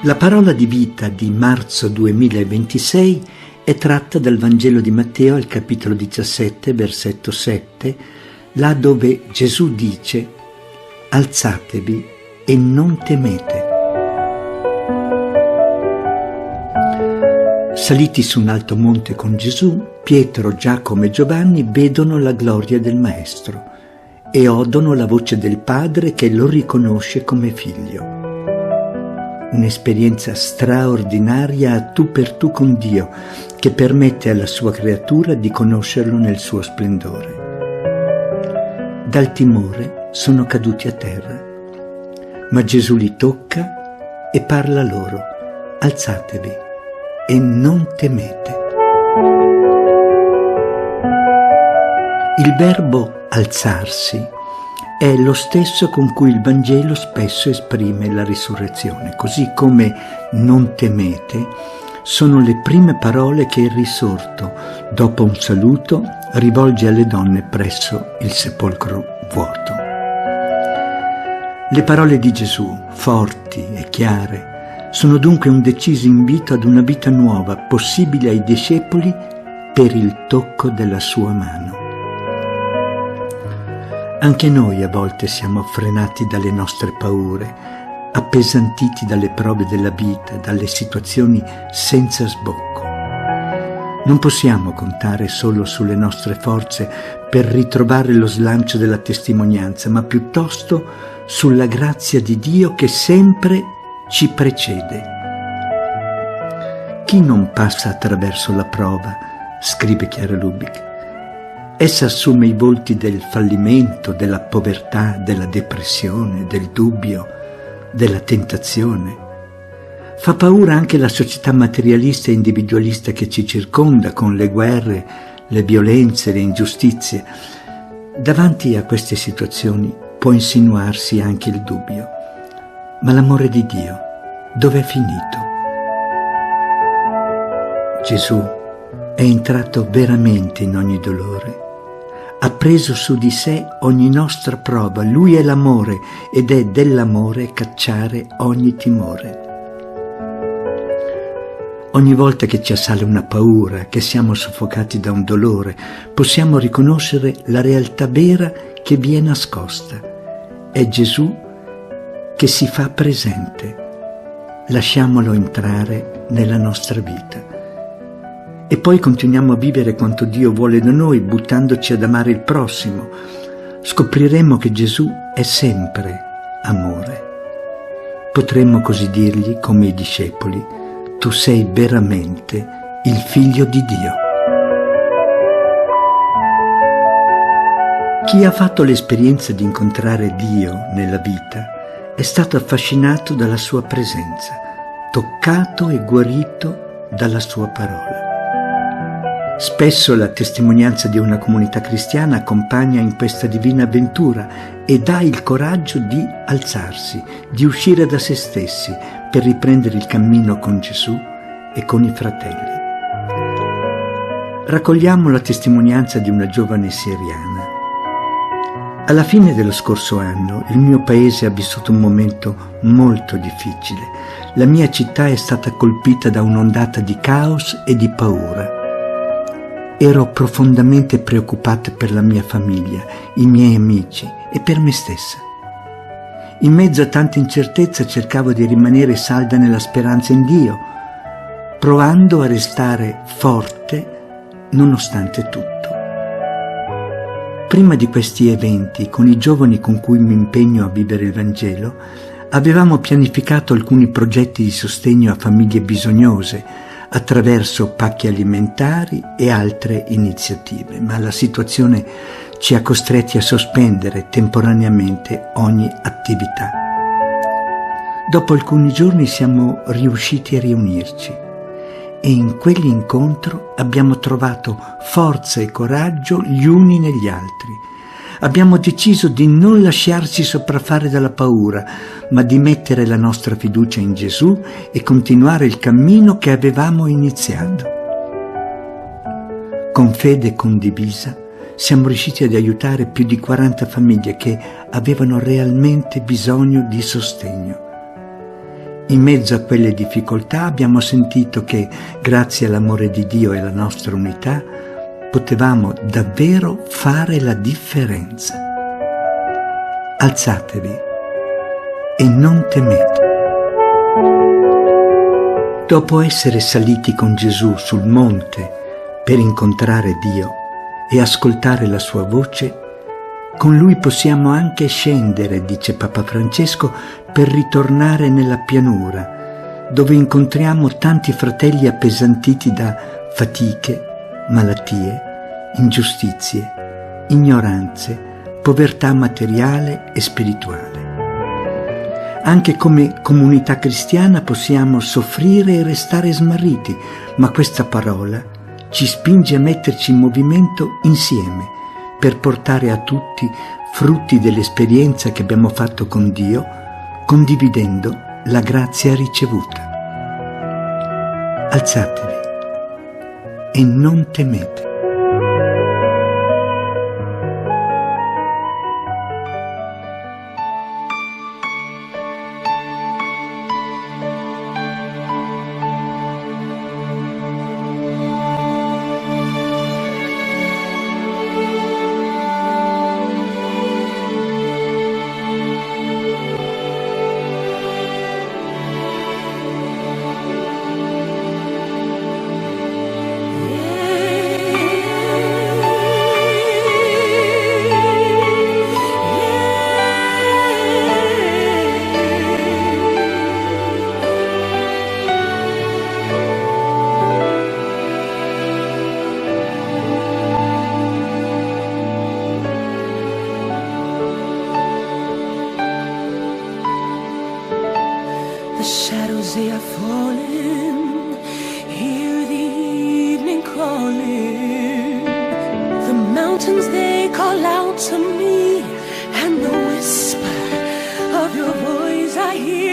La parola di vita di marzo 2026 è tratta dal Vangelo di Matteo al capitolo 17, versetto 7, là dove Gesù dice: «Alzatevi e non temete». Saliti su un alto monte con Gesù, Pietro, Giacomo e Giovanni vedono la gloria del Maestro e odono la voce del Padre che lo riconosce come figlio. Un'esperienza straordinaria a tu per tu con Dio, che permette alla sua creatura di conoscerlo nel suo splendore. Dal timore sono caduti a terra, ma Gesù li tocca e parla loro: «Alzatevi e non temete». Il verbo alzarsi è lo stesso con cui il Vangelo spesso esprime la risurrezione, così come «non temete» sono le prime parole che il risorto, dopo un saluto, rivolge alle donne presso il sepolcro vuoto. Le parole di Gesù, forti e chiare, sono dunque un deciso invito ad una vita nuova, possibile ai discepoli per il tocco della sua mano. Anche noi a volte siamo frenati dalle nostre paure, appesantiti dalle prove della vita, dalle situazioni senza sbocco. Non possiamo contare solo sulle nostre forze per ritrovare lo slancio della testimonianza, ma piuttosto sulla grazia di Dio che sempre ci precede. Chi non passa attraverso la prova, scrive Chiara Lubick, essa assume i volti del fallimento, della povertà, della depressione, del dubbio, della tentazione. Fa paura anche la società materialista e individualista che ci circonda, con le guerre, le violenze, le ingiustizie. Davanti a queste situazioni può insinuarsi anche il dubbio. Ma l'amore di Dio dove è finito? Gesù è entrato veramente in ogni dolore. Ha preso su di sé ogni nostra prova. Lui è l'amore ed è dell'amore cacciare ogni timore. Ogni volta che ci assale una paura, che siamo soffocati da un dolore, possiamo riconoscere la realtà vera che vi è nascosta. È Gesù che si fa presente. Lasciamolo entrare nella nostra vita. E poi continuiamo a vivere quanto Dio vuole da noi, buttandoci ad amare il prossimo. Scopriremo che Gesù è sempre amore. Potremmo così dirgli, come i discepoli: tu sei veramente il Figlio di Dio. Chi ha fatto l'esperienza di incontrare Dio nella vita è stato affascinato dalla sua presenza, toccato e guarito dalla sua parola. Spesso la testimonianza di una comunità cristiana accompagna in questa divina avventura e dà il coraggio di alzarsi, di uscire da se stessi per riprendere il cammino con Gesù e con i fratelli. Raccogliamo la testimonianza di una giovane siriana. Alla fine dello scorso anno il mio paese ha vissuto un momento molto difficile. La mia città è stata colpita da un'ondata di caos e di paura. Ero profondamente preoccupata per la mia famiglia, i miei amici e per me stessa. In mezzo a tanta incertezza cercavo di rimanere salda nella speranza in Dio, provando a restare forte nonostante tutto. Prima di questi eventi, con i giovani con cui mi impegno a vivere il Vangelo, avevamo pianificato alcuni progetti di sostegno a famiglie bisognose, attraverso pacchi alimentari e altre iniziative, ma la situazione ci ha costretti a sospendere temporaneamente ogni attività. Dopo alcuni giorni siamo riusciti a riunirci e in quell'incontro abbiamo trovato forza e coraggio gli uni negli altri. Abbiamo deciso di non lasciarci sopraffare dalla paura, ma di mettere la nostra fiducia in Gesù e continuare il cammino che avevamo iniziato. Con fede condivisa siamo riusciti ad aiutare più di 40 famiglie che avevano realmente bisogno di sostegno. In mezzo a quelle difficoltà abbiamo sentito che, grazie all'amore di Dio e alla nostra unità, potevamo davvero fare la differenza. Alzatevi e non temete. Dopo essere saliti con Gesù sul monte per incontrare Dio e ascoltare la sua voce, con Lui possiamo anche scendere, dice Papa Francesco, per ritornare nella pianura, dove incontriamo tanti fratelli appesantiti da fatiche, malattie, ingiustizie, ignoranze, povertà materiale e spirituale. Anche come comunità cristiana possiamo soffrire e restare smarriti, ma questa parola ci spinge a metterci in movimento insieme per portare a tutti frutti dell'esperienza che abbiamo fatto con Dio, condividendo la grazia ricevuta. Alzatevi e non temete. The shadows they are falling, hear the evening calling. The mountains they call out to me, and the whisper of your voice I hear.